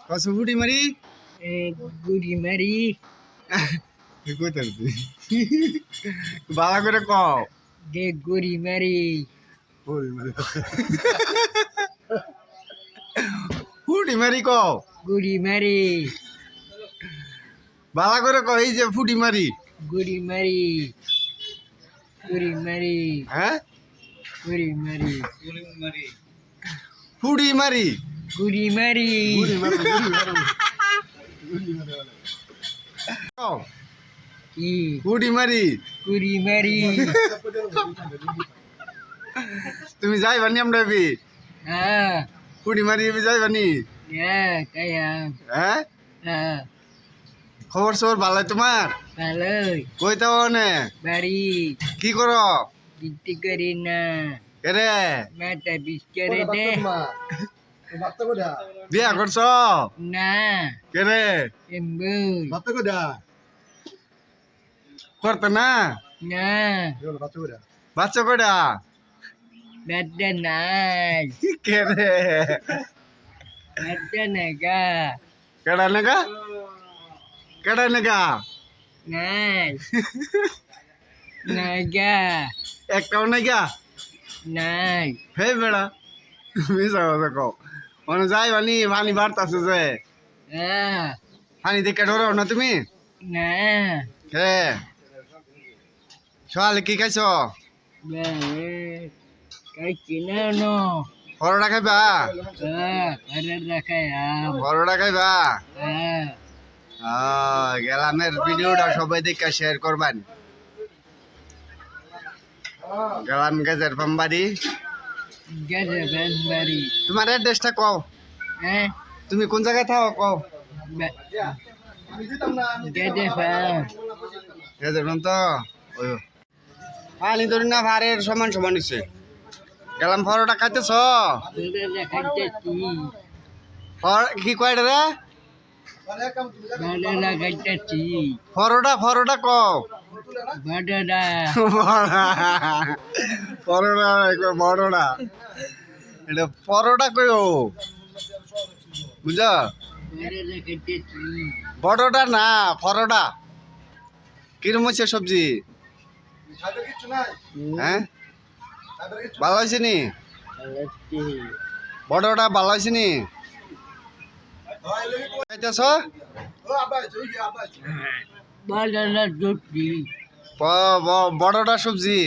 কসু ফুটি মারি গুড়ি মারি কইতার তুই বালা করে কও দে গুড়ি মারি ফুটি মারি কও গুড়ি মারি বালা করে কও এই যে ফুটি মারি গুড়ি মারি গুড়ি মারি হ্যাঁ গুড়ি মারি ফুটি মারি গুড়ি মারি কও কি ফুটি মারি গুড়ি মারি তুমি যাইবানি আমরা বি হ্যাঁ ফুটি মারি যাইবানি হ্যাঁ কায়া হ্যাঁ হ্যাঁ খবর সবর ভালো তোমার ভালোই কইতে নে বাড়ি কি করো বিক্রি করি না এরে মাথা বিষ করে দে বিয়া করছ না কেরে এমবু করতে না না বাচ্চা কয়টা বাচ্চা নাই কেরে বাচ্চা নাগা কেডা নেগা কেডা নেগা নাই নাগা একটাও নেগা নাই হে বেড়া মিশা কথা কও মানে যাইবানি পানি বাড়তাছে যে হ্যাঁ পানি দেখে ডরাও না তুমি না হে সকালে কি খাইছ কাইছি না নো পরোটা খাইবা ঘরে রাখাই পরোটা খাইবা হ্যাঁ গ্রামের ভিডিওটা সবাই দেখে শেয়ার করবেন গ্রাম গেজের পাম্বাড়ি গেছে বাড়ি তোমার অ্যাড্রেসটা কও হ্যাঁ তুমি কোন জায়গায় থাকো কও গেছে ফার্ম গেজের পাম তো ওই পানি ধরি না ভারের সমান সমান হচ্ছে গেলাম পরোটা খাইতেছ ঘরে রাখাইতেছি কি কয়টা রে ঘরে রাখাইতেছি পরোটা কও বড়রা পরোটা এটা পরোটা কইও বুঝা ঘরে রাখাইতেছি বড়টা না পরোটা কিরম হচ্ছে সবজি হ্যাঁ ভালো হয়েছে নি বড়টা ভালো হয়েছে নি খাইতেছ বড়রা দুটি বড়টা সবজি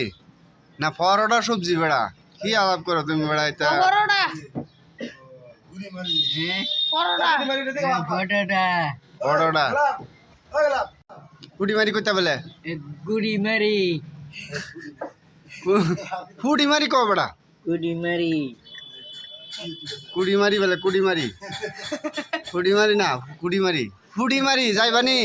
না পরোটা সবজি বেড়া কি আলাপ করো তুমি বেড়া এটা বড়টা ফুটি মারি করতে বলে গুড়ি মারি ফুটি মারি কো বেড়া গুড়ি মারি কুড়ি মারি বলে কুড়ি মারি ফুটি মারি না কুড়ি মারি ফুটি মারি যাইবানি